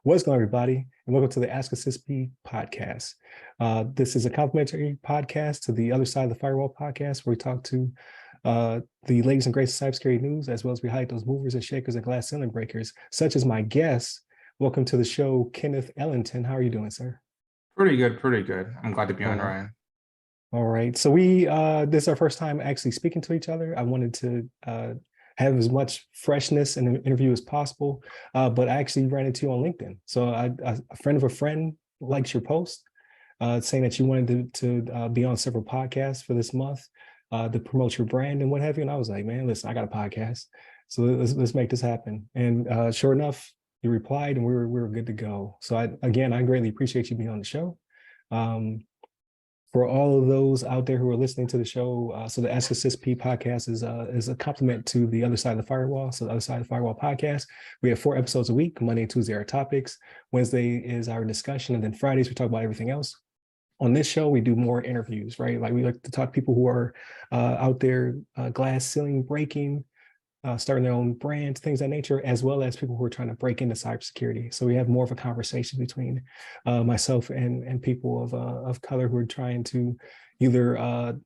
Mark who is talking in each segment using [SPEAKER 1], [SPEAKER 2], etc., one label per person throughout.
[SPEAKER 1] What's going on, everybody? And welcome to the Ask a CISP podcast. This is a complimentary podcast to the Other Side of the Firewall podcast, where we talk to the ladies and greats of cybersecurity news, as well as we highlight those movers and shakers and glass ceiling breakers, such as my guest. Welcome to the show, Kenneth Ellington. How are you doing, sir?
[SPEAKER 2] Pretty good, pretty good. I'm glad to be on, Ryan.
[SPEAKER 1] All right. So this is our first time actually speaking to each other. I wanted to have as much freshness in the interview as possible, but I actually ran into you on LinkedIn. So a friend of a friend likes your post saying that you wanted to be on several podcasts for this month to promote your brand and what have you. And I was like, man, listen, I got a podcast. So let's make this happen. And sure enough, you replied and we were good to go. So I greatly appreciate you being on the show. For all of those out there who are listening to the show, so the Ask a CISP podcast is a complement to the Other Side of the Firewall. So the Other Side of the Firewall podcast, we have 4 episodes a week. Monday and Tuesday are topics. Wednesday is our discussion, and then Fridays we talk about everything else. On this show, we do more interviews, right? Like we like to talk to people who are out there glass ceiling breaking, starting their own brands, things of that nature, as well as people who are trying to break into cybersecurity. So we have more of a conversation between myself and people of color who are trying to either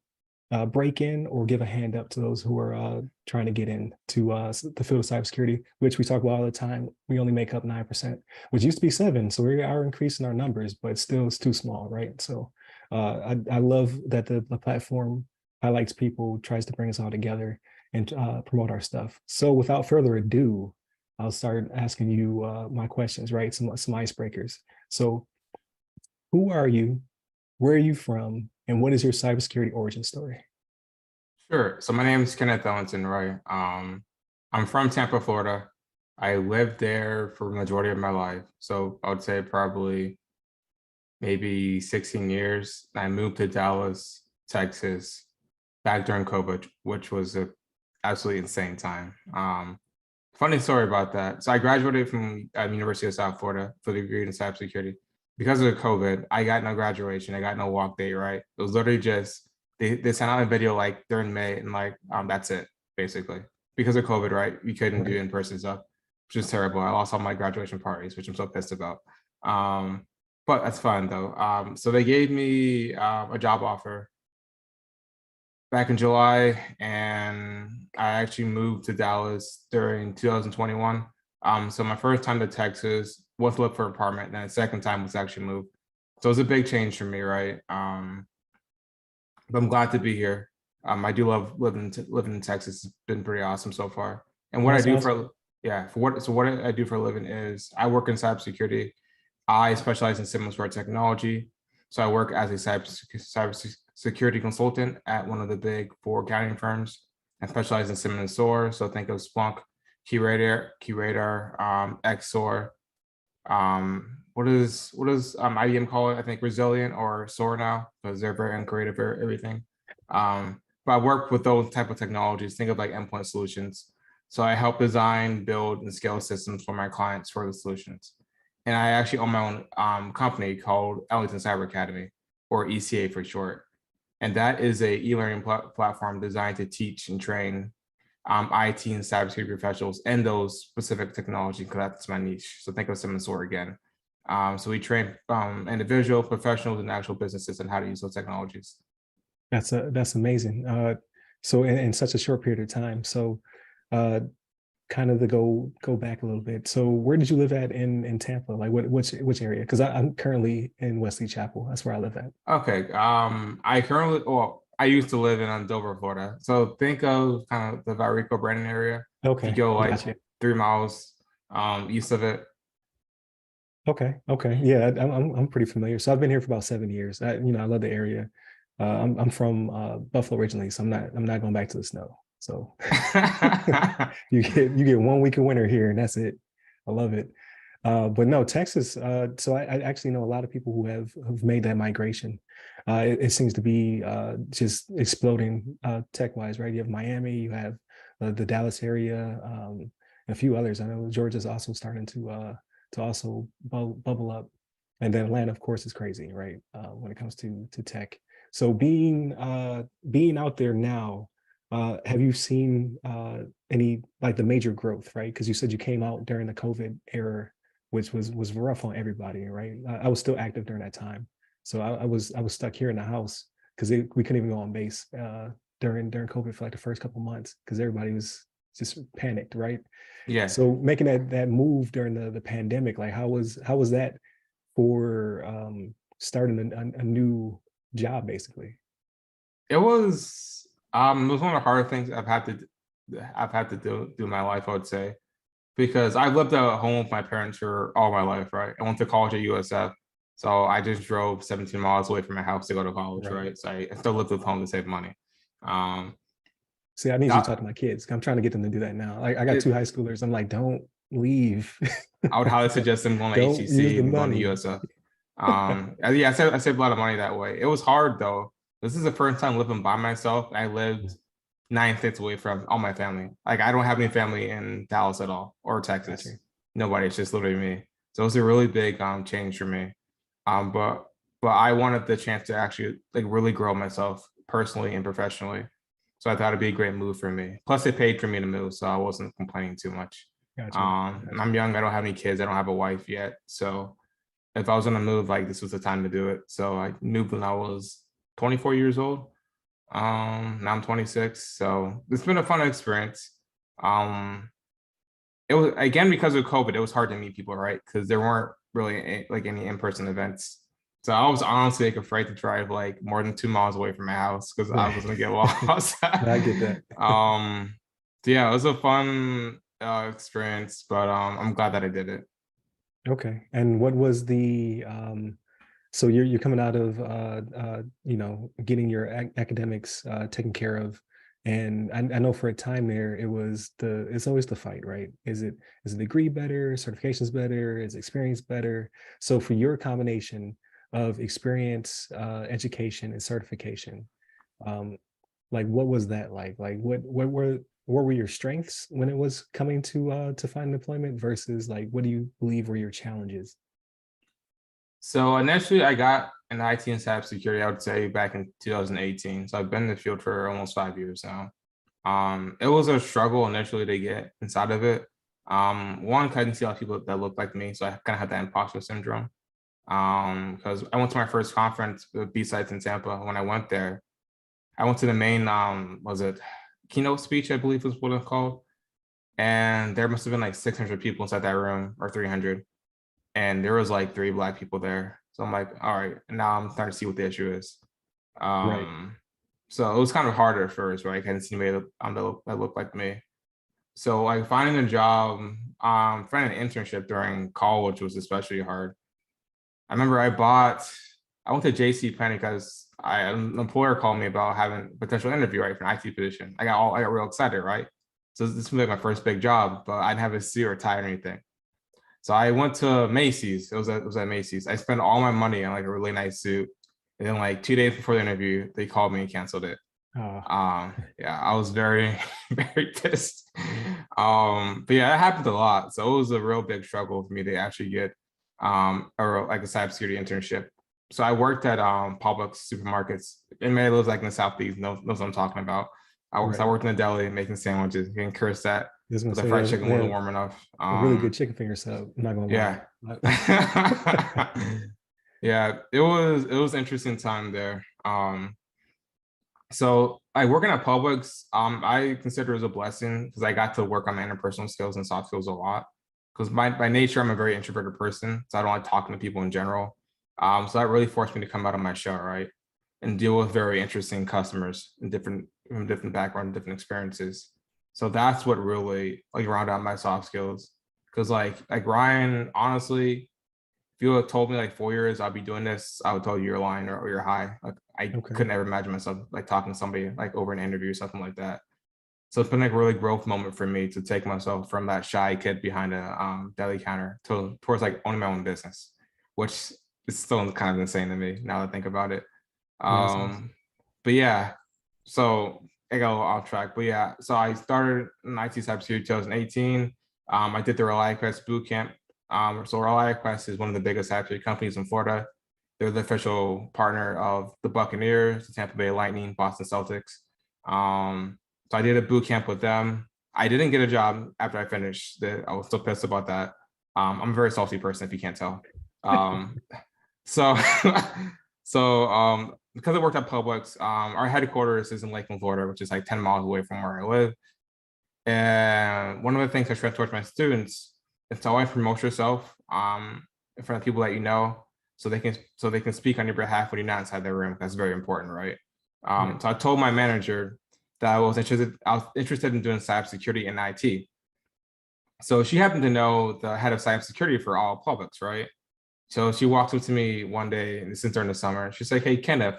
[SPEAKER 1] break in or give a hand up to those who are trying to get into the field of cybersecurity, which we talk about all the time. We only make up 9%, which used to be 7%. So we are increasing our numbers, but still it's too small, right? So I love that the platform highlights people, tries to bring us all together and promote our stuff. So without further ado, I'll start asking you my questions, right? Some icebreakers. So who are you? Where are you from? And what is your cybersecurity origin story?
[SPEAKER 2] Sure. So my name is Kenneth Ellington, right? I'm from Tampa, Florida. I lived there for the majority of my life. So I would say probably maybe 16 years. I moved to Dallas, Texas, back during COVID, which was a absolutely insane time. Funny story about that. So I graduated from University of South Florida for the degree in cybersecurity. Because of COVID, I got no graduation. I got no walk day, right? It was literally just, they sent out a video like during May and like, that's it, basically. Because of COVID, right? We couldn't do in-person stuff, which is terrible. I lost all my graduation parties, which I'm so pissed about. But that's fine though. So they gave me a job offer back in July, and I actually moved to Dallas during 2021. So my first time to Texas was look for an apartment, and then the second time was actually move. So it was a big change for me, right? But I'm glad to be here. I do love living in Texas. It's been pretty awesome so far. And what I do for what I do for a living is I work in cybersecurity. I specialize in SIEM technology. So I work as a cybersecurity consultant at one of the big 4 accounting firms. I specialize in SIEM and SOAR. So think of Splunk, QRadar, XSOAR. What does IBM call it? I think Resilient or SOAR now, because they're very uncreative for everything. But I work with those type of technologies. Think of like endpoint solutions. So I help design, build, and scale systems for my clients for the solutions. And I actually own my own company called Ellington Cyber Academy, or ECA for short. And that is a e-learning platform designed to teach and train IT and cybersecurity professionals and those specific technology, because that's my niche. So think of SIEM and SOAR again. So we train individual professionals and actual businesses on how to use those technologies.
[SPEAKER 1] That's amazing. So in such a short period of time. So kind of to go back a little bit. So where did you live at in Tampa? Like which area? Because I'm currently in Wesley Chapel. That's where I live at.
[SPEAKER 2] Okay. I used to live in Dover, Florida. So think of kind of the Valrico Brandon area.
[SPEAKER 1] Okay.
[SPEAKER 2] You go like
[SPEAKER 1] gotcha.
[SPEAKER 2] 3 miles east of it.
[SPEAKER 1] Okay. Yeah, I'm pretty familiar. So I've been here for about 7 years. I love the area. I'm from Buffalo originally, so I'm not going back to the snow. So you get 1 week of winter here, and that's it. I love it. But no, Texas. So I actually know a lot of people who have made that migration. It seems to be just exploding tech-wise, right? You have Miami, you have the Dallas area, and a few others. I know Georgia's also starting to also bubble up, and then Atlanta, of course, is crazy, right? When it comes to tech. So being out there now, have you seen any like the major growth, right? Because you said you came out during the COVID era. which was rough on everybody, right? I was still active during that time, so I was stuck here in the house because we couldn't even go on base during COVID for like the first couple months because everybody was just panicked, right?
[SPEAKER 2] Yeah.
[SPEAKER 1] So making that move during the pandemic, like how was that for starting a new job basically?
[SPEAKER 2] It was one of the harder things I've had to do in my life, I would say, because I've lived at home with my parents for all my life, right? I went to college at USF, so I just drove 17 miles away from my house to go to college,
[SPEAKER 1] Right.
[SPEAKER 2] right? So I still lived with home to save money. Um,
[SPEAKER 1] See, I need you to talk
[SPEAKER 2] that
[SPEAKER 1] to my kids. I'm trying to get them to do that now. Like I got
[SPEAKER 2] it,
[SPEAKER 1] two high schoolers. I'm like, don't leave.
[SPEAKER 2] I would highly suggest them going to
[SPEAKER 1] Don't use
[SPEAKER 2] HCC
[SPEAKER 1] the
[SPEAKER 2] and going to
[SPEAKER 1] money.
[SPEAKER 2] USF. Yeah, I saved a lot of money that way. It was hard though. This is the first time living by myself. I lived 9 states away from all my family. Like I don't have any family in Dallas at all or
[SPEAKER 1] Gotcha.
[SPEAKER 2] Texas. Nobody. It's just literally me. So it was a really big change for me. Um, but but I wanted the chance to actually like really grow myself personally and professionally. So I thought it'd be a great move for me. Plus, they paid for me to move, so I wasn't complaining too much.
[SPEAKER 1] Gotcha. Gotcha.
[SPEAKER 2] I'm young. I don't have any kids. I don't have a wife yet. So if I was gonna move, like this was the time to do it. So I moved when I was 24 years old. Now I'm 26. So it's been a fun experience. Um, it was again because of COVID, it was hard to meet people, right? Because there weren't really like any in-person events. So I was honestly like afraid to drive like more than 2 miles away from my house because I was
[SPEAKER 1] Right.
[SPEAKER 2] gonna get lost.
[SPEAKER 1] I get that.
[SPEAKER 2] So yeah, it was a fun experience, but I'm glad that I did it.
[SPEAKER 1] Okay. And what was the so you're coming out of getting your academics taken care of, and I know for a time there it's always the fight, right? Is the degree better, certifications better, is experience better? So for your combination of experience, education, and certification, um, like what was that like? Like what were your strengths when it was coming to find employment versus like what do you believe were your challenges?
[SPEAKER 2] So initially, I got an IT and cybersecurity, I would say back in 2018. So I've been in the field for almost 5 years now. It was a struggle initially to get inside of it. One, I didn't see a lot of people that looked like me, so I kind of had that imposter syndrome. Because I went to my first conference with B-Sites in Tampa. When I went there, I went to the main, was it keynote speech, I believe was what it's called. And there must have been like 600 people inside that room or 300. And there was like 3 Black people there. So I'm like, all right, now I'm starting to see what the issue is.
[SPEAKER 1] Right.
[SPEAKER 2] Um, so it was kind of harder at first, right? I hadn't seen anybody that looked like me. So like finding a job, finding an internship during college was especially hard. I remember I went to JC Penney because an employer called me about having a potential interview, right, for an IT position. I got real excited, right? So this was like my first big job, but I didn't have a suit or tie or anything. So I went to Macy's. It was at Macy's. I spent all my money on like a really nice suit. And then like 2 days before the interview, they called me and canceled it.
[SPEAKER 1] Uh,
[SPEAKER 2] Yeah, I was very, very pissed. But yeah, it happened a lot. So it was a real big struggle for me to actually get like a cybersecurity internship. So I worked at Publix supermarkets. Anybody who lives like in the southeast knows what I'm talking about. I
[SPEAKER 1] right.
[SPEAKER 2] worked in a deli making sandwiches, getting cursed at
[SPEAKER 1] Just gonna
[SPEAKER 2] because the
[SPEAKER 1] say
[SPEAKER 2] fried chicken
[SPEAKER 1] they
[SPEAKER 2] wasn't
[SPEAKER 1] have
[SPEAKER 2] warm enough.
[SPEAKER 1] a really good chicken finger sub. I'm not gonna
[SPEAKER 2] Yeah.
[SPEAKER 1] lie.
[SPEAKER 2] Yeah, it was an interesting time there. So I working at Publix, I consider it as a blessing because I got to work on my interpersonal skills and soft skills a lot. Because by nature, I'm a very introverted person, so I don't like talking to people in general. So that really forced me to come out of my shell, right, and deal with very interesting customers and from different backgrounds, different experiences. So that's what really like rounded out my soft skills. Because like Ryan, honestly, if you had told me like 4 years I'll be doing this, I would tell you you're lying or you're high. Like I
[SPEAKER 1] Okay.
[SPEAKER 2] could never imagine myself like talking to somebody like over an interview or something like that. So it's been like a really growth moment for me to take myself from that shy kid behind a deli counter towards like owning my own business, which is still kind of insane to me now that I think about it.
[SPEAKER 1] Yeah, that's awesome.
[SPEAKER 2] Um, but yeah, so I got a little off track. But yeah, so I started in IT cybersecurity 2018. I did the ReliaQuest boot camp. So ReliaQuest is one of the biggest cybersecurity companies in Florida. They're the official partner of the Buccaneers, the Tampa Bay Lightning, Boston Celtics. So I did a boot camp with them. I didn't get a job after I finished. I was still pissed about that. I'm a very salty person, if you can't tell. So, because I worked at Publix, our headquarters is in Lakeland, Florida, which is like 10 miles away from where I live. And one of the things I stress towards my students is to always promote yourself in front of people that you know, so they can speak on your behalf when you're not inside the room. That's very important, right? So I told my manager that I was interested in doing cybersecurity and IT. So she happened to know the head of cybersecurity for all Publix, right? So she walks up to me one day, and this is during the summer. She's like, "Hey, Kenneth,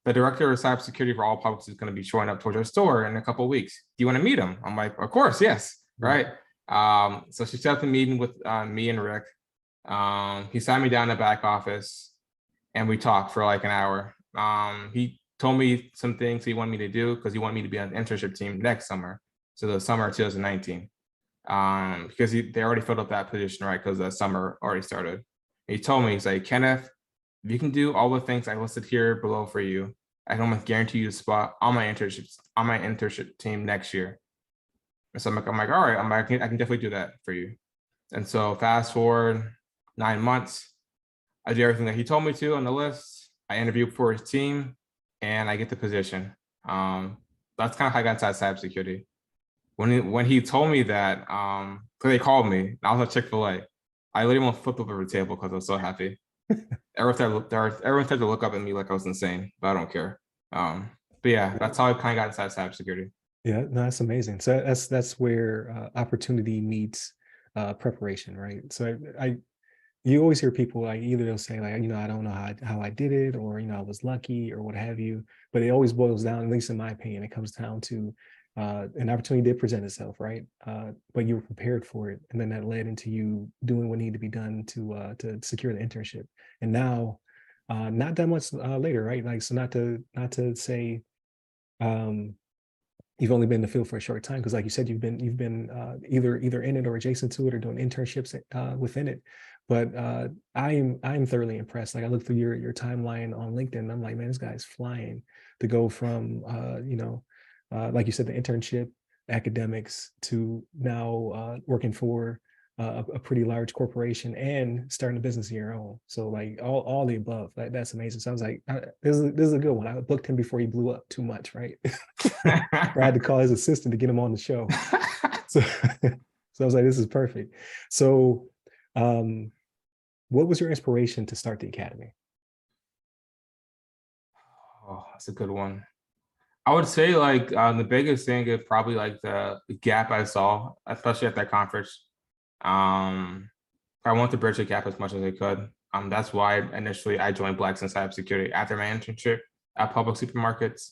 [SPEAKER 2] the director of cybersecurity for all Publix is going to be showing up towards our store in a couple of weeks. Do you want to meet him?" I'm like, "Of course, yes." Right. So she set up a meeting with me and Rick. He sat me down in the back office and we talked for like an hour. He told me some things he wanted me to do because he wanted me to be on the internship team next summer. So the summer of 2019. Because they already filled up that position, right? Because the summer already started. He told me, he's like, "Kenneth, if you can do all the things I listed here below for you, I can almost guarantee you a spot on my internship team next year." And so I'm like, all right, I can definitely do that for you. And so fast forward 9 months, I did everything that he told me to on the list. I interviewed for his team and I get the position. That's kind of how I got inside cybersecurity. When he told me that, so they called me, I was at Chick-fil-A. I literally almost flipped over the table because I was so happy. Everyone started to look up at me like I was insane, but I don't care. But yeah, that's how I kind of got inside cybersecurity.
[SPEAKER 1] Yeah, no, that's amazing. So that's where opportunity meets preparation, right? So you always hear people like either they'll say like, I don't know how I did it, or I was lucky or what have you. But it always boils down, at least in my opinion, it comes down to an opportunity did present itself, right? But you were prepared for it, and then that led into you doing what needed to be done to secure the internship. And now, not that much later, right? Like, so not to say you've only been in the field for a short time, because like you said, you've been either in it or adjacent to it or doing internships within it. But I'm thoroughly impressed. Like I look through your timeline on LinkedIn, and I'm like, man, this guy's flying to go from like you said, the internship, academics, to now working for a pretty large corporation and starting a business of your own. So like all the above, that's amazing. So I was like, this is a good one. I booked him before he blew up too much, right? I had to call his assistant to get him on the show. So, so I was like, this is perfect. So what was your inspiration to start the academy?
[SPEAKER 2] Oh, that's a good one. I would say like the biggest thing is probably like the gap I saw, especially at that conference. I wanted to bridge the gap as much as I could. That's why initially I joined Blacks in Cybersecurity after my internship at public supermarkets.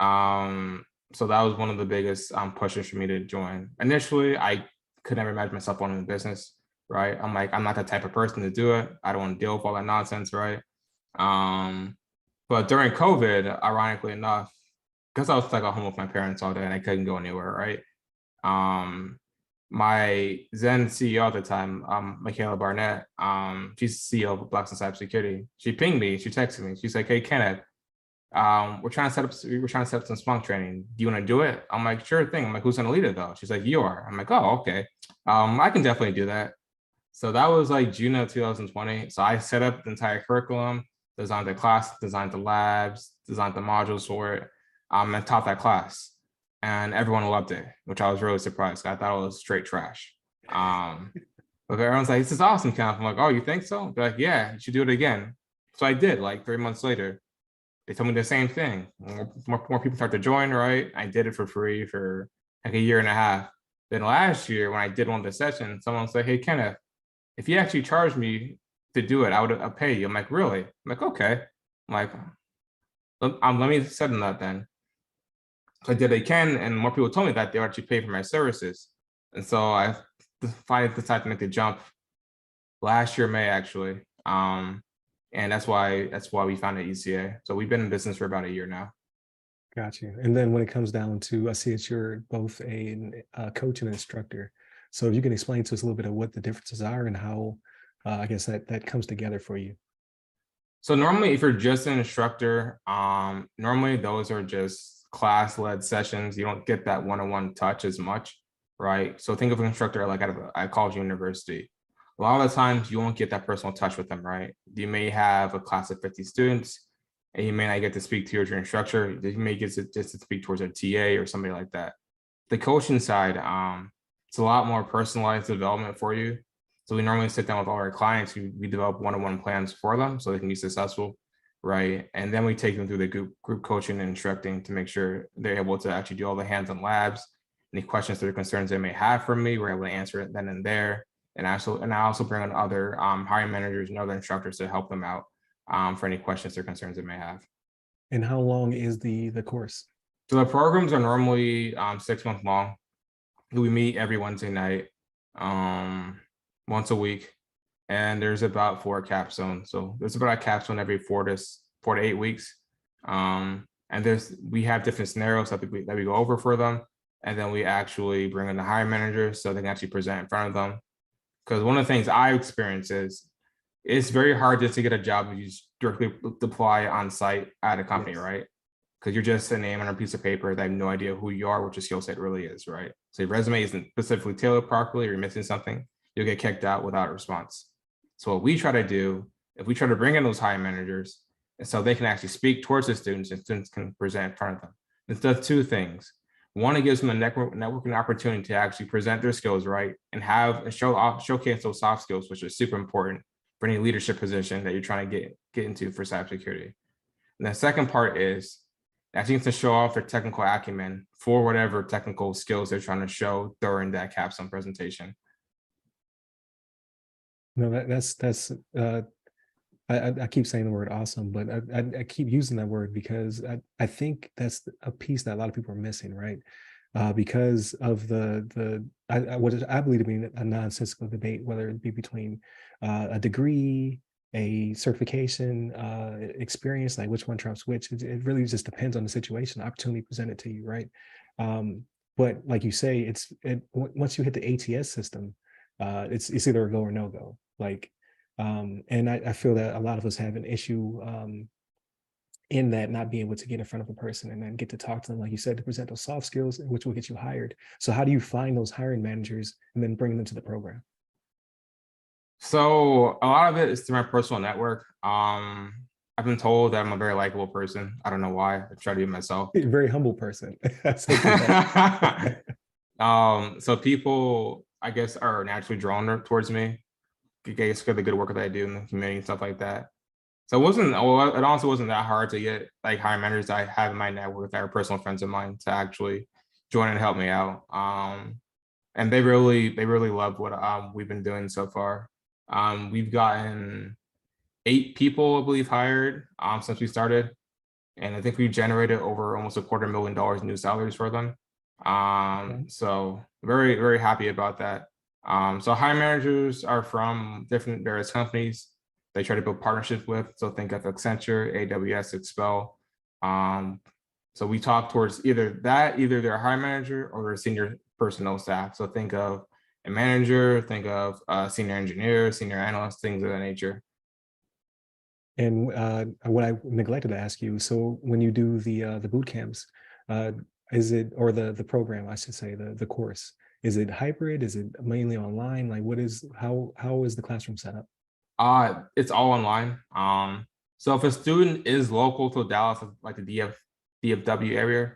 [SPEAKER 2] So that was one of the biggest pushes for me to join. Initially, I could never imagine myself owning a business, right? I'm like, I'm not that type of person to do it. I don't want to deal with all that nonsense, right? But during COVID, ironically enough, because I was stuck at home with my parents all day and I couldn't go anywhere, right? My then CEO at the time, Michaela Barnett, she's the CEO of Blacks in Cybersecurity. She pinged me, she texted me. She's like, "Hey, Kenneth, we're trying to set up some Splunk training. Do you want to do it?" I'm like, "Sure thing." I'm like, "Who's gonna lead it though?" She's like, "You are." I'm like, "Oh, okay. I can definitely do that." So that was like June of 2020. So I set up the entire curriculum, designed the class, designed the labs, designed the modules for it, and taught that class. And everyone loved it, which I was really surprised. I thought it was straight trash. But everyone's like, "This is awesome, Kenneth." I'm like, "Oh, you think so?" They're like, "Yeah, you should do it again." So I did, like 3 months later. They told me the same thing. More people start to join, right? I did it for free for like a year and a half. Then last year, when I did one of the sessions, someone said, "Hey, Kenneth, if you actually charged me to do it, I'll pay you." I'm like, "Really?" I'm like, "Okay." I'm like, let me set them that then. So I did it again, and more people told me that they would actually pay for my services. And so I finally decided to make the jump last year, May, actually. And that's why we founded ECA. So we've been in business for about a year now.
[SPEAKER 1] Got you. And then when it comes down to, I see that you're both a coach and instructor. So if you can explain to us a little bit of what the differences are and how, I guess that comes together for you.
[SPEAKER 2] So normally, if you're just an instructor, normally those are just class-led sessions. You don't get that one-on-one touch as much, right? So think of an instructor like at a college university. a lot of the times you won't get that personal touch with them, right? You may have a class of 50 students and you may not get to speak to your instructor. You may get to just to speak towards a TA or somebody like that. The coaching side, it's a lot more personalized development for you. So we normally sit down with all our clients, we develop one-on-one plans for them so they can be successful, right? And then we take them through the group coaching and instructing to make sure they're able to actually do all the hands-on labs. Any questions or concerns they may have for me, we're able to answer it then and there. And I also bring on other hiring managers and other instructors to help them out for any questions or concerns they may have.
[SPEAKER 1] And how long is the course?
[SPEAKER 2] So the programs are normally 6 months long. We meet every Wednesday night, once a week, and there's about 4 capstones. So there's about a capstone every 4 to 8 weeks. And we have different scenarios that we go over for them, and then we actually bring in the hiring managers so they can actually present in front of them. Because one of the things I experience is it's very hard just to get a job if you just directly apply on site at a company, yes. Right? Because you're just a name on a piece of paper. They have no idea who you are, what your skill set really is, right? So your resume isn't specifically tailored properly, or you're missing something, you'll get kicked out without a response. So what we try to do, if we try to bring in those hiring managers, and so they can actually speak towards the students and students can present in front of them. It does 2 things. One, it gives them a networking opportunity to actually present their skills, right? And showcase those soft skills, which is super important for any leadership position that you're trying to get into for cybersecurity. And the second part is actually to show off their technical acumen for whatever technical skills they're trying to show during that capstone presentation.
[SPEAKER 1] No, I keep saying the word awesome, but I keep using that word because I think that's a piece that a lot of people are missing, right? Because of what I believe to be a nonsensical debate, whether it be between a degree, a certification, experience, like which one trumps which. It really just depends on the situation, opportunity presented to you, right? But like you say, once you hit the ATS system, it's either a go or no go. Like, and I feel that a lot of us have an issue in that not being able to get in front of a person and then get to talk to them, like you said, to present those soft skills, which will get you hired. So how do you find those hiring managers and then bring them to the program?
[SPEAKER 2] So a lot of it is through my personal network. I've been told that I'm a very likable person. I don't know why. I try to be myself.
[SPEAKER 1] A very humble person.
[SPEAKER 2] So people, I guess, are naturally drawn towards me. I guess because of the good work that I do in the community and stuff like that. So it honestly wasn't that hard to get like hiring managers I have in my network that are personal friends of mine to actually join and help me out. And they really love what we've been doing so far. We've gotten 8 people, I believe, hired since we started. And I think we generated over almost $250,000 in new salaries for them. So very, very happy about that. So hiring managers are from various companies they try to build partnerships with. So think of Accenture, AWS, Expel. So we talk towards either they're a hiring manager or a senior personnel staff. So think of a manager, think of a senior engineer, senior analyst, things of that nature.
[SPEAKER 1] And what I neglected to ask you, so when you do the boot camps, is it, or the program, I should say, the course, is it hybrid? Is it mainly online? Like how is the classroom set up?
[SPEAKER 2] It's all online. So if a student is local to Dallas, like the DFW area,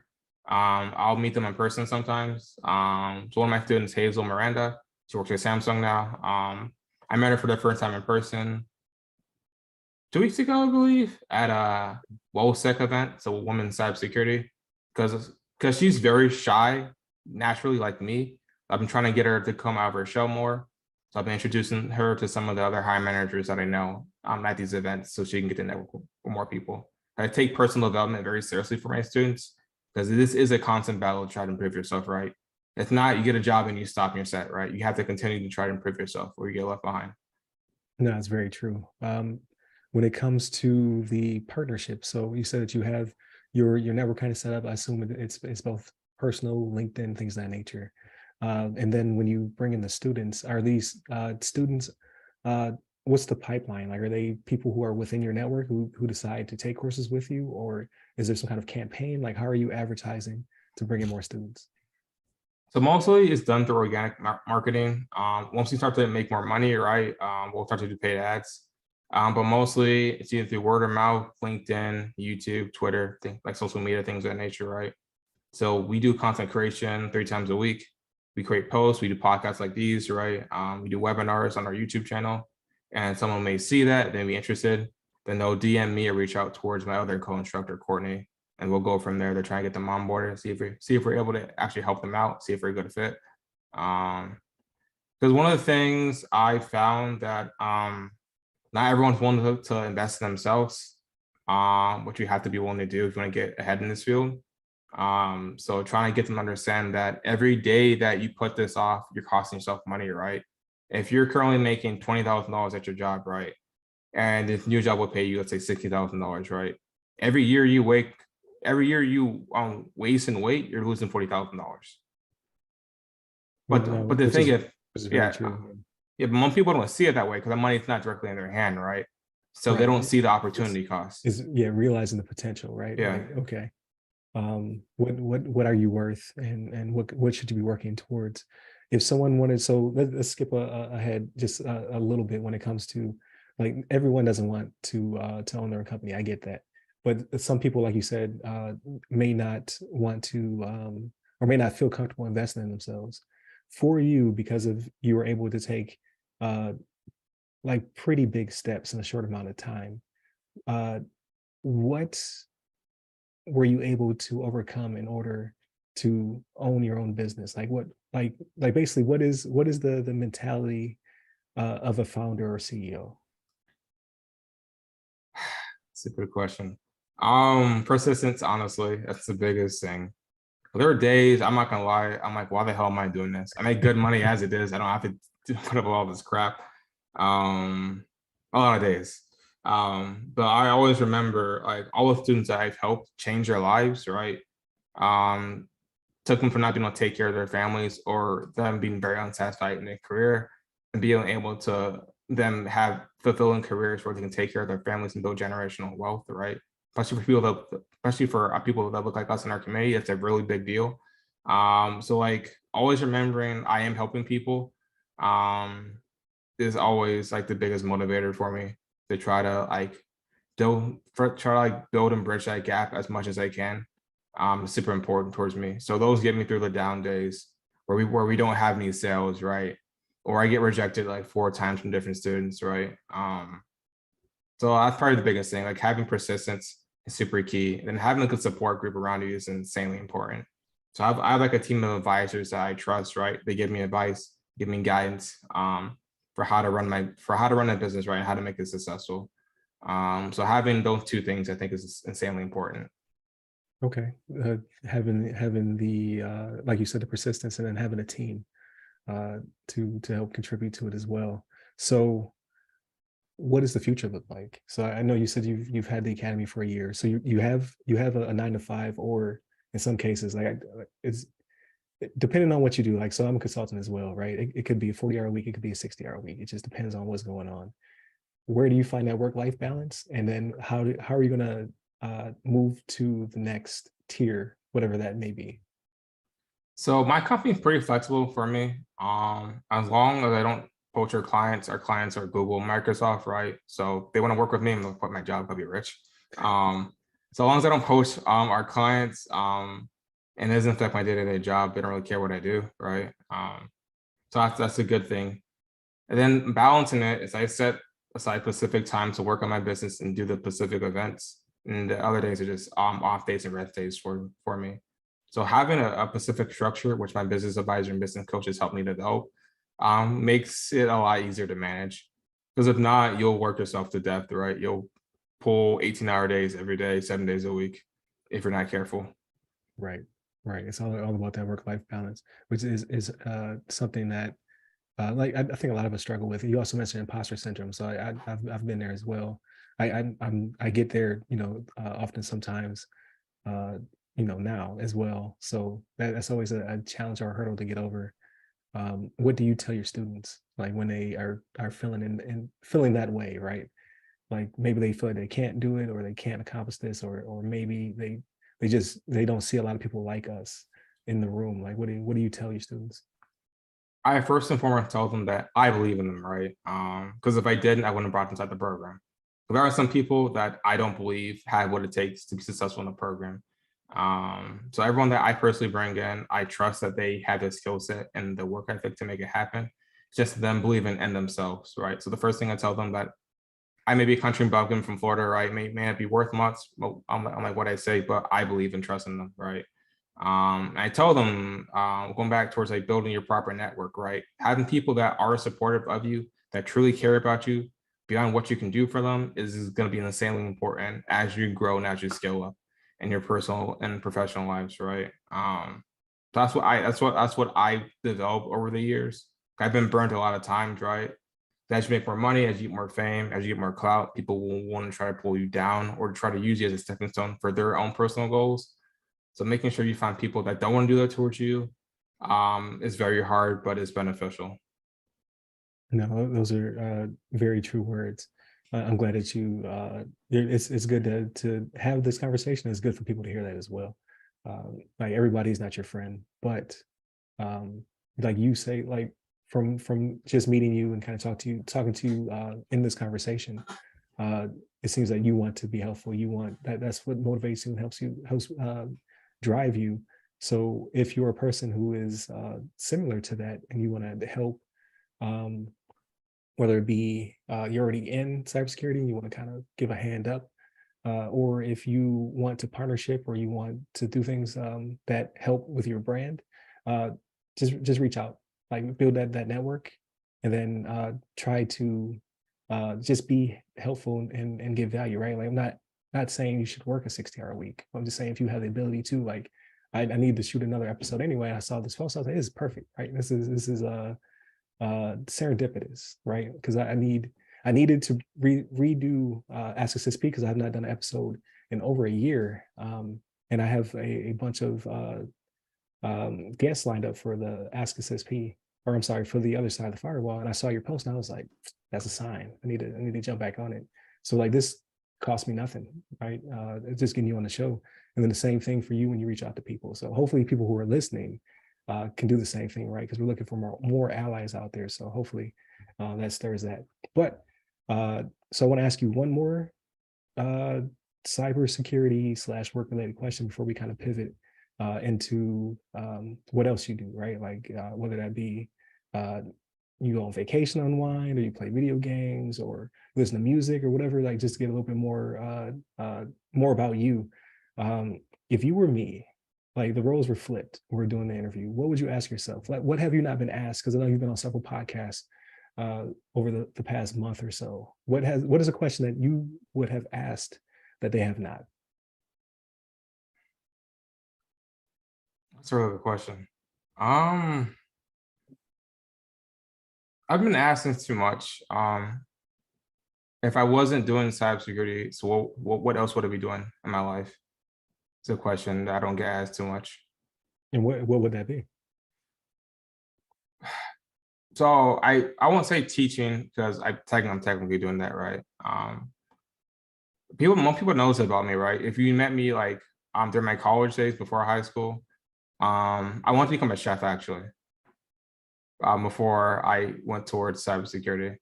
[SPEAKER 2] I'll meet them in person sometimes. So one of my students, Hazel Miranda, she works at Samsung now. I met her for the first time in person 2 weeks ago, I believe, at a WOSEC event, so Women's Cybersecurity, because she's very shy, naturally, like me. I've been trying to get her to come out of her shell more. So I've been introducing her to some of the other hiring managers that I know at these events so she can get to network with more people. I take personal development very seriously for my students because this is a constant battle to try to improve yourself, right? If not, you get a job and you stop and you're set, right? You have to continue to try to improve yourself or you get left behind.
[SPEAKER 1] No, it's very true. When it comes to the partnership, so you said that you have your network kind of set up. I assume it's both personal, LinkedIn, things of that nature. And then when you bring in the students, are these students, what's the pipeline? Like, are they people who are within your network who decide to take courses with you? Or is there some kind of campaign? Like, how are you advertising to bring in more students?
[SPEAKER 2] So mostly it's done through organic marketing. Once we start to make more money, right, we'll start to do paid ads. But mostly it's either through word of mouth, LinkedIn, YouTube, Twitter, like social media, things of that nature, right? So we do content creation 3 times a week. We create posts, we do podcasts like these, right? We do webinars on our YouTube channel, and someone may see that, then be interested, then they'll DM me or reach out towards my other co-instructor, Courtney, and we'll go from there to try and get them on board and see if we're able to actually help them out, see if we're a good fit. Because one of the things I found that not everyone's willing to invest in themselves, which you have to be willing to do if you want to get ahead in this field. So trying to get them to understand that every day that you put this off, you're costing yourself money, right? If you're currently making $20,000 at your job, right, and this new job will pay you, let's say $60,000, right? Every year you waste and wait, you're losing $40,000. But the thing is,
[SPEAKER 1] very true.
[SPEAKER 2] Yeah, but most people don't see it that way because the money's not directly in their hand, right? So they don't see the opportunity cost.
[SPEAKER 1] Is realizing the potential, right?
[SPEAKER 2] Yeah.
[SPEAKER 1] Like, okay. What are you worth, and what should you be working towards? If someone wanted, so let's skip ahead just a little bit when it comes to, like, everyone doesn't want to own their own company. I get that, but some people, like you said, may not want to or may not feel comfortable investing in themselves. For you, because of you were able to take like pretty big steps in a short amount of time, what were you able to overcome in order to own your own business? Like what, like basically what is the mentality of a founder or CEO?
[SPEAKER 2] It's a good question. Persistence, honestly, that's the biggest thing. There are days, I'm not gonna lie, I'm like, why the hell am I doing this? I make good money as it is. I don't have to put up with all this crap. A lot of days. But I always remember, like, all the students that I've helped change their lives, right? Took them from not being able to take care of their families or them being very unsatisfied in their career and being able to them have fulfilling careers where they can take care of their families and build generational wealth, right? Especially for people that look like us in our community, it's a really big deal. So like always remembering I am helping people is always like the biggest motivator for me to try to like build and bridge that gap as much as I can. Super important towards me. So those get me through the down days where we don't have any sales, right? Or I get rejected like 4 times from different students, right? So that's probably the biggest thing. Like having persistence is super key, and then having a good support group around you is insanely important. So I have like a team of advisors that I trust, right? They give me advice, give me guidance for how to run a business, right, and how to make it successful. So having those 2 things, I think, is insanely important.
[SPEAKER 1] Okay, having the like you said, the persistence, and then having a team to help contribute to it as well. So what does the future look like? So I know you said you've had the academy for a year. So you have a 9 to 5, or in some cases, like it's depending on what you do. Like, so I'm a consultant as well, right? It could be a 40-hour week, it could be a 60-hour week. It just depends on what's going on. Where do you find that work-life balance? And then how are you gonna move to the next tier, whatever that may be?
[SPEAKER 2] So my company is pretty flexible for me. As long as I don't poach our clients are Google, Microsoft, right? So they want to work with me, and they'll quit my job, I'll be rich. So as long as I don't poach our clients, and it doesn't affect my day-to-day job, they don't really care what I do, right? So that's a good thing. And then balancing it is I set aside specific time to work on my business and do the specific events. And the other days are just off days and rest days for me. So having a specific structure, which my business advisor and business coaches help me to develop, makes it a lot easier to manage. Because if not, you'll work yourself to death, right? You'll pull 18-hour days every day, 7 days a week, if you're not careful.
[SPEAKER 1] Right, right. It's all about that work-life balance, which is something that like I think a lot of us struggle with. You also mentioned imposter syndrome, so I've been there as well. I get there, often sometimes, now as well. So that's always a challenge or a hurdle to get over. What do you tell your students, like when they are feeling feeling that way, right? Like maybe they feel like they can't do it, or they can't accomplish this, or maybe they don't see a lot of people like us in the room? Like, what do you tell your students?
[SPEAKER 2] I first and foremost tell them that I believe in them, right? Because if I didn't, I wouldn't have brought them inside the program. There are some people that I don't believe have what it takes to be successful in the program. So everyone that I personally bring in, I trust that they have the skill set and the work ethic to make it happen. It's just them believing in themselves, right? So the first thing I tell them that I may be a country bumpkin from Florida, right? May not be worth much, but I'm like what I say, but I believe in trusting them, right? I tell them, going back towards like building your proper network, right? Having people that are supportive of you, that truly care about you beyond what you can do for them is going to be insanely important as you grow and as you scale up in your personal and professional lives, right? That's what I developed over the years. I've been burned a lot of times, right? As you make more money, as you get more fame, as you get more clout, people will want to try to pull you down or try to use you as a stepping stone for their own personal goals. So making sure you find people that don't want to do that towards you is very hard, but it's beneficial.
[SPEAKER 1] No, those are very true words. I'm glad that you. It's good to have this conversation. It's good for people to hear that as well. Like everybody's not your friend, but like you say, like from just meeting you and kind of talking to you in this conversation, it seems like you want to be helpful. You want that's what motivates you and helps drive you. So if you're a person who is similar to that and you want to help, whether it be you're already in cybersecurity and you want to kind of give a hand up, or if you want to partnership or you want to do things that help with your brand, uh, just reach out, like build that network, and then try to just be helpful and give value, right? Like I'm not saying you should work a 60-hour week. I'm just saying if you have the ability to, like, I need to shoot another episode anyway. I saw this post, I was like, this is perfect, right? This is serendipitous, right? Because I needed to redo Ask SSP because I have not done an episode in over a year, and I have a bunch of guests lined up for the Ask SSP, or I'm sorry, for the other side of the firewall. And I saw your post, and I was like, that's a sign. I need to jump back on it. So like this cost me nothing, right? It's just getting you on the show, and then the same thing for you when you reach out to people. So hopefully, people who are listening can do the same thing, right? Because we're looking for more allies out there. So hopefully that stirs that. But so I want to ask you one more cybersecurity / work related question before we kind of pivot into what else you do, right? Like whether that be you go on vacation, unwind, or you play video games, or listen to music, or whatever. Like just to get a little bit more about you. If you were me, like the roles were flipped, we're doing the interview, what would you ask yourself? Like, what have you not been asked? Because I know you've been on several podcasts over the past month or so. What is a question that you would have asked that they have not?
[SPEAKER 2] That's a really good question. I've been asking too much. If I wasn't doing cybersecurity, so what else would I be doing in my life? It's a question that I don't get asked too much.
[SPEAKER 1] And what would that be?
[SPEAKER 2] So I won't say teaching because I'm technically doing that, right? Most people knows about me, right? If you met me like during my college days before high school, I wanted to become a chef actually. Before I went towards cybersecurity.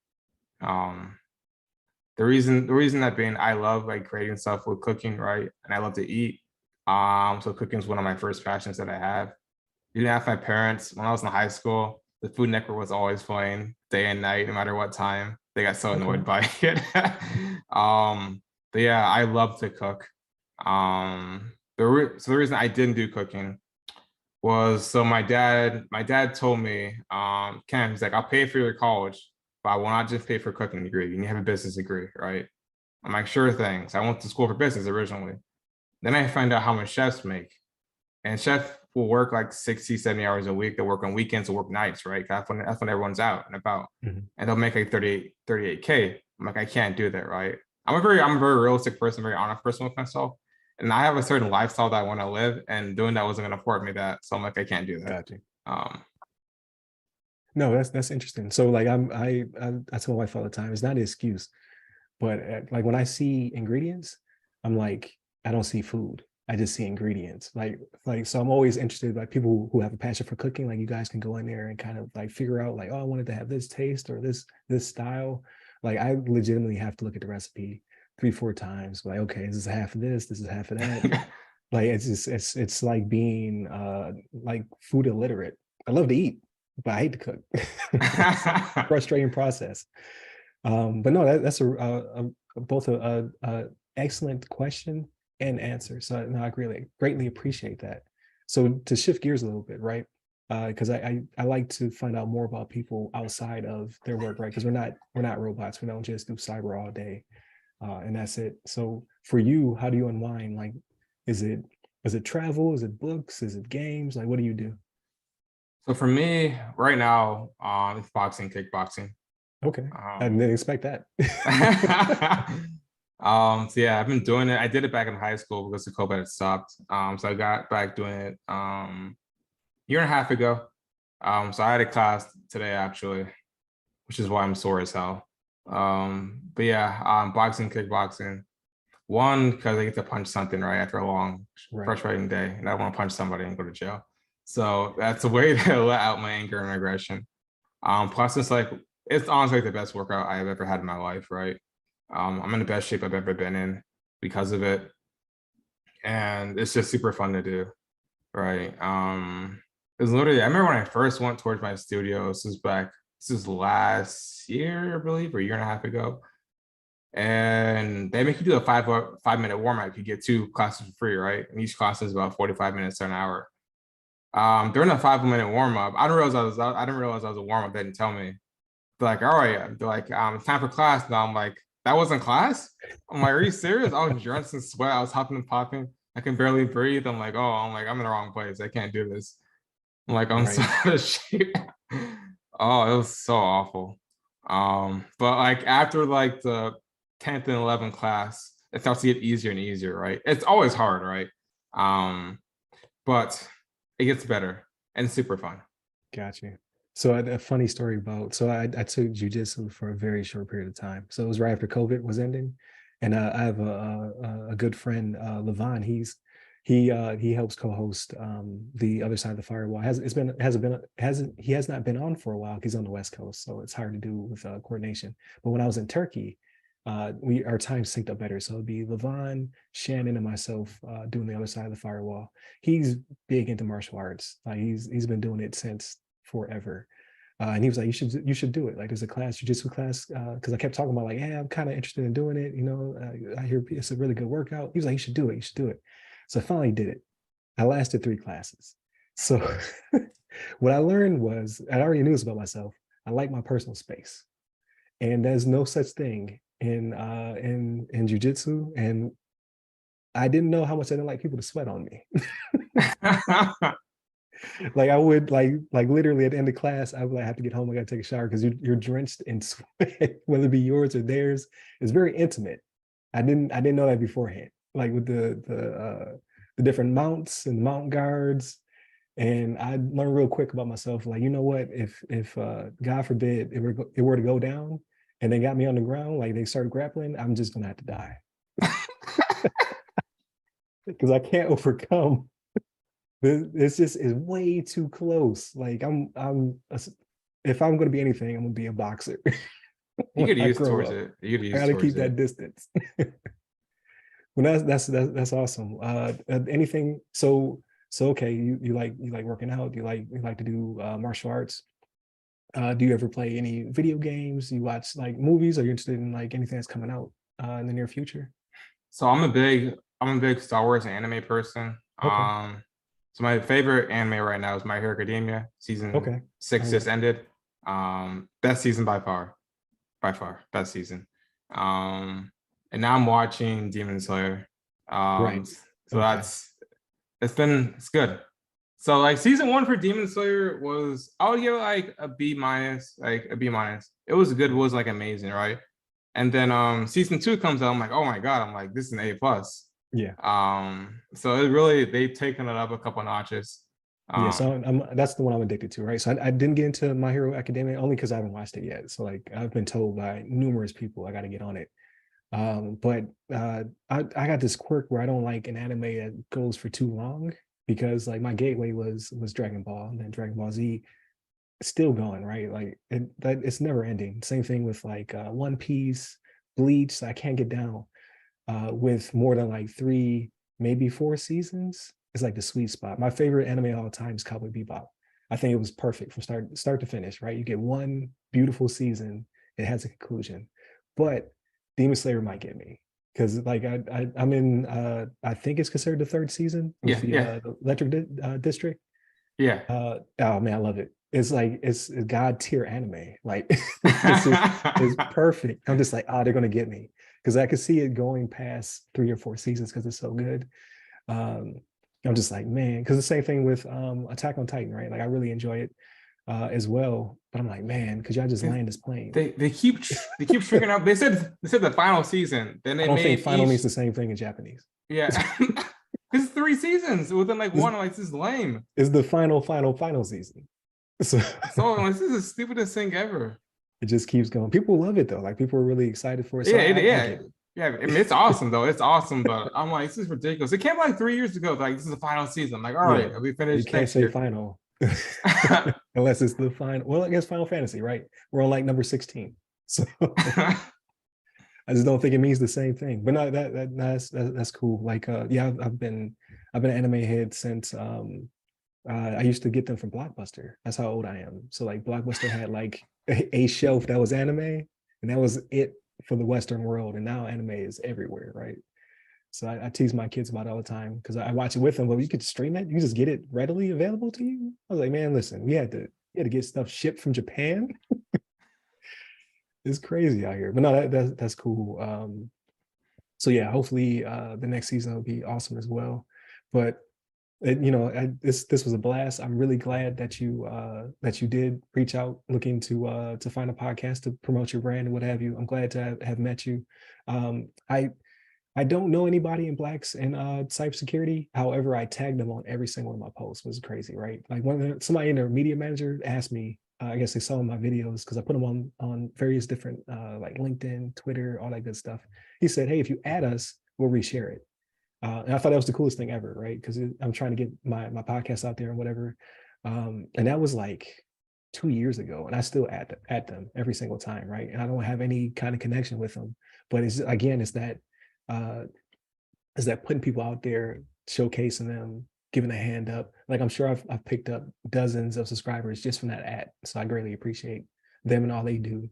[SPEAKER 2] The reason that being I love like creating stuff with cooking, right? And I love to eat. So cooking is one of my first passions that I have. Even after my parents, when I was in high school, the Food Network was always playing day and night, no matter what time. They got so annoyed by it. But yeah, I love to cook. So the reason I didn't do cooking was so my dad told me, Ken, he's like, I'll pay for your college, but I will not just pay for a cooking degree. You need to have a business degree, right? I'm like, sure thing. So I went to school for business originally. Then I find out how much chefs make. And chef will work like 60, 70 hours a week. They'll work on weekends or work nights, right? That's when everyone's out and about. Mm-hmm. And they'll make like 38K. I'm like, I can't do that, right? I'm a very realistic person, very honest person with myself. And I have a certain lifestyle that I want to live, and doing that wasn't going to afford me that. So I'm like, I can't do that.
[SPEAKER 1] Gotcha. No, that's interesting. So like I tell my wife all the time, it's not an excuse, but like when I see ingredients, I'm like, I don't see food. I just see ingredients. So I'm always interested by people who have a passion for cooking. Like you guys can go in there and kind of like figure out like, oh, I wanted to have this taste or this style. Like I legitimately have to look at the recipe 3, 4 times. Like, okay, this is half of this is half of that. Like it's just it's like being like food illiterate. I love to eat, but I hate to cook. Frustrating process. But no, that's both a excellent question and answer. So no, I greatly appreciate that. So to shift gears a little bit, right? Because I like to find out more about people outside of their work, right? Because we're not robots. We don't just do cyber all day, and that's it. So for you, how do you unwind? Like, is it travel? Is it books? Is it games? Like, what do you do?
[SPEAKER 2] So for me, right now, it's boxing, kickboxing.
[SPEAKER 1] Okay, I didn't expect that.
[SPEAKER 2] So yeah, I've been doing it. I did it back in high school because the COVID had stopped. So I got back doing it year and a half ago. So I had a class today actually, which is why I'm sore as hell. But yeah, boxing, kickboxing. One, because I get to punch something right after a long, frustrating day, and I want to punch somebody and go to jail. So that's a way to let out my anger and aggression. Plus, it's honestly like the best workout I have ever had in my life, right? I'm in the best shape I've ever been in because of it. And it's just super fun to do, right? It was literally, I remember when I first went towards my studio, this is last year, I believe, or a year and a half ago. And they make you do a 5-minute warm-up. You get 2 classes for free, right? And each class is about 45 minutes to an hour. During the 5-minute warm-up, I didn't realize I was a warm-up. They didn't tell me. They're like, all right, they're like, it's time for class. Now I'm like, that wasn't class? I'm like, are you serious? I was drenched in sweat. I was hopping and popping. I can barely breathe. I'm like, I'm in the wrong place. I can't do this. I'm like, I'm so out of shape. Oh, it was so awful. But like after like the 10th and 11th class, it starts to get easier and easier, right? It's always hard, right? But it gets better and super fun.
[SPEAKER 1] Got you. So a funny story about, so I took jujitsu for a very short period of time. So it was right after COVID was ending. And I have a good friend, Levon. He helps co-host the other side of the firewall. He has not been on for a while. He's on the West Coast, so it's hard to do with coordination. But when I was in Turkey, our time synced up better. So it'd be Levon, Shannon, and myself doing the other side of the firewall. He's big into martial arts. Like he's been doing it since forever. And he was like, you should do it. Like there's a class, jujitsu class, because I kept talking about like, yeah, I'm kind of interested in doing it. You know, I hear it's a really good workout. He was like, you should do it. You should do it. So I finally did it. I lasted 3 classes. So what I learned was, I already knew this about myself. I like my personal space, and there's no such thing in jujitsu. And I didn't know how much I didn't like people to sweat on me. Like I would like literally at the end of class, I would like have to get home. I got to take a shower because you're drenched in sweat, whether it be yours or theirs. It's very intimate. I didn't know that beforehand. Like with the different mounts and the mount guards, and I learned real quick about myself. Like, you know what? If God forbid it were to go down, and they got me on the ground, like they started grappling, I'm just gonna have to die because I can't overcome. It's just is way too close. Like if I'm gonna be anything, I'm gonna be a boxer.
[SPEAKER 2] You get used towards it. You get
[SPEAKER 1] I
[SPEAKER 2] used
[SPEAKER 1] gotta
[SPEAKER 2] towards
[SPEAKER 1] keep that
[SPEAKER 2] it.
[SPEAKER 1] distance. Well, that's awesome. Anything? So okay, you like working out. You like to do martial arts. Do you ever play any video games? You watch like movies? Are you interested in like anything that's coming out in the near future?
[SPEAKER 2] So I'm a big Star Wars and anime person.
[SPEAKER 1] Okay.
[SPEAKER 2] So my favorite anime right now is My Hero Academia. Season 6 just ended. Best season by far, best season. And now I'm watching Demon Slayer. So it's good. So like season 1 for Demon Slayer was, I would give it like a B minus, It was good, it was like amazing, right? And then season 2 comes out, I'm like, oh my God, I'm like, this is an A plus.
[SPEAKER 1] Yeah.
[SPEAKER 2] So it really, they've taken it up a couple notches.
[SPEAKER 1] Yeah, so that's the one I'm addicted to, right? So I didn't get into My Hero Academia only because I haven't watched it yet. So like I've been told by numerous people I got to get on it. But I got this quirk where I don't like an anime that goes for too long, because like my gateway was Dragon Ball, and then Dragon Ball Z still going, right? Like it's never ending. Same thing with like One Piece, Bleach. I can't get down with more than like 3, maybe 4 seasons. It's like the sweet spot. My favorite anime of all time is Cowboy Bebop. I think it was perfect from start to finish, right? You get one beautiful season, it has a conclusion. But Demon Slayer might get me, because like I'm in I think it's considered the 3rd season with
[SPEAKER 2] Yeah, yeah,
[SPEAKER 1] the Electric District.
[SPEAKER 2] yeah.
[SPEAKER 1] Oh man, I love it. It's like it's god tier anime. Like it's perfect. I'm just like, oh, they're gonna get me, because I could see it going past 3 or 4 seasons because it's so good. Um, I'm just like, man, because the same thing with Attack on Titan, right? Like I really enjoy it as well, but I'm like, man, could y'all just land this plane?
[SPEAKER 2] They keep shrinking up. They said the final season. Then
[SPEAKER 1] I
[SPEAKER 2] they
[SPEAKER 1] don't think
[SPEAKER 2] made
[SPEAKER 1] final
[SPEAKER 2] each
[SPEAKER 1] means the same thing in Japanese.
[SPEAKER 2] yeah. It's 3 seasons within like
[SPEAKER 1] This
[SPEAKER 2] one. Like this is lame.
[SPEAKER 1] is the final season. So
[SPEAKER 2] So like, this is the stupidest thing ever.
[SPEAKER 1] it just keeps going. People love it though. Like people are really excited for it. So
[SPEAKER 2] Yeah,
[SPEAKER 1] I
[SPEAKER 2] yeah.
[SPEAKER 1] get it.
[SPEAKER 2] Yeah, I mean, it's awesome though. It's awesome, but I'm like, this is ridiculous. It came like 3 years ago. Like, this is the final season. I'm like, all
[SPEAKER 1] Yeah,
[SPEAKER 2] right, we
[SPEAKER 1] you
[SPEAKER 2] finished
[SPEAKER 1] can't
[SPEAKER 2] next
[SPEAKER 1] say
[SPEAKER 2] year.
[SPEAKER 1] final unless it's the final. Well, I guess Final Fantasy, right? We're on like number 16. So I just don't think it means the same thing. But no, that's cool. Like yeah, I've been an anime head since I used to get them from Blockbuster. That's how old I am. So like Blockbuster had like a shelf that was anime, and that was it for the Western world. And now anime is everywhere, right? So I tease my kids about it all the time, because I watch it with them. But you could stream it, you just get it readily available to you. I was like, man, listen, we had to get stuff shipped from Japan. It's crazy out here. But no, that's cool. So yeah, hopefully the next season will be awesome as well. But this was a blast. I'm really glad that you did reach out looking to find a podcast to promote your brand and what have you. I'm glad to have met you. I don't know anybody in Blacks in cybersecurity. However, I tagged them on every single one of my posts. It was crazy, right? Like somebody in their media manager asked me, I guess they saw my videos because I put them on various different like LinkedIn, Twitter, all that good stuff. He said, hey, if you add us, we'll reshare it. And I thought that was the coolest thing ever, right? Because I'm trying to get my podcast out there and whatever. And that was like 2 years ago, and I still at them every single time, right? And I don't have any kind of connection with them. But it's again, uh, is that putting people out there, showcasing them, giving a hand up. Like I'm sure I've picked up dozens of subscribers just from that ad. So I greatly appreciate them and all they do.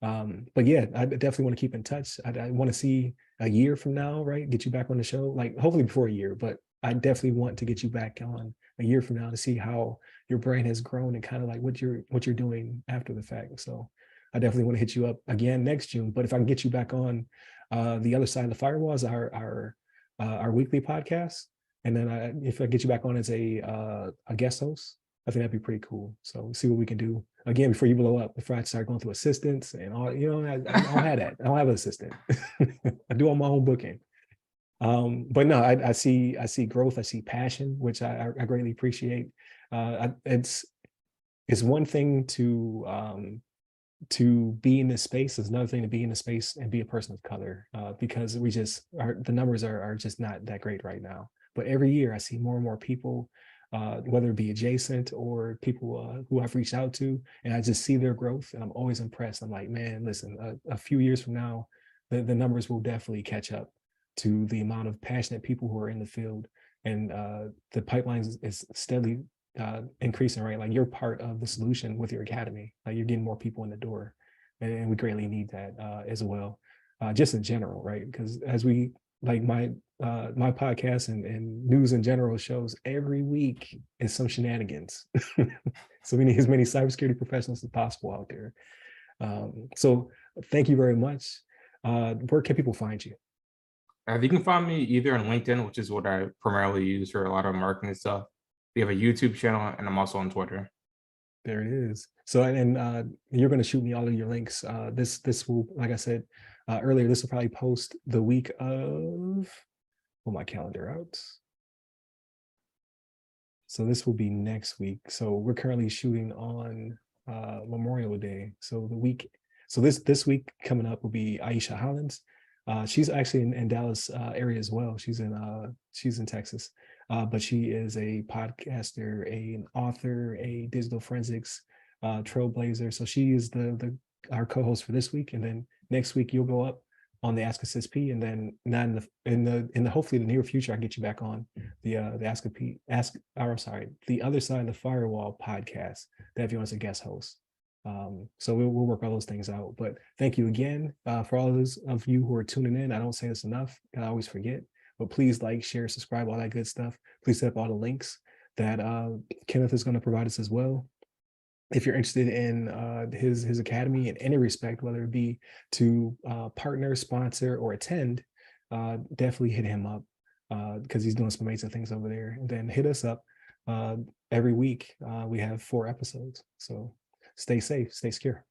[SPEAKER 1] But yeah, I definitely want to keep in touch. I want to see a year from now, right? Get you back on the show, like hopefully before a year, but I definitely want to get you back on a year from now to see how your brain has grown and kind of like what you're doing after the fact. So I definitely want to hit you up again next June. But if I can get you back on the other side of the firewall is our weekly podcast, and then if I get you back on as a guest host, I think that'd be pretty cool. So we'll see what we can do again before you blow up. Before I start going through assistants and all, I don't have that. I don't have an assistant. I do all my own booking. But no, I see growth. I see passion, which I greatly appreciate. It's one thing to be in this space. It's another thing to be in the space and be a person of color, because the numbers are just not that great right now. But every year I see more and more people, whether it be adjacent or people who I've reached out to, and I just see their growth, and I'm always impressed. I'm like, man, listen, a few years from now, the numbers will definitely catch up to the amount of passionate people who are in the field, and the pipeline is steadily increasing, right? Like you're part of the solution with your academy. Like you're getting more people in the door, and we greatly need that as well, just in general, right? Because as we like my podcast and news in general shows every week is some shenanigans. So we need as many cybersecurity professionals as possible out there. So thank you very much. Where can people find you?
[SPEAKER 2] You can find me either on LinkedIn, which is what I primarily use for a lot of marketing stuff. We have a YouTube channel, and I'm also on Twitter.
[SPEAKER 1] There it is. So, and you're going to shoot me all of your links. This will, like I said earlier, this will probably post the week of, pull my calendar out. So this will be next week. So we're currently shooting on Memorial Day. So this week coming up will be Aisha Hollins. She's actually in Dallas area as well. She's in Texas, but she is a podcaster, an author, a digital forensics trailblazer. So she is our co-host for this week, and then next week you'll go up on the Ask Us SP, and then not in the hopefully the near future I get you back on the the Other Side of the Firewall podcast that if you want as a guest host. So we'll work all those things out. But thank you again for all those of you who are tuning in. I don't say this enough, and I always forget. But please like, share, subscribe, all that good stuff. Please set up all the links that Kenneth is going to provide us as well. If you're interested in his academy in any respect, whether it be to partner, sponsor, or attend, definitely hit him up because he's doing some amazing things over there. And then hit us up every week. We have 4 episodes. So stay safe, stay secure.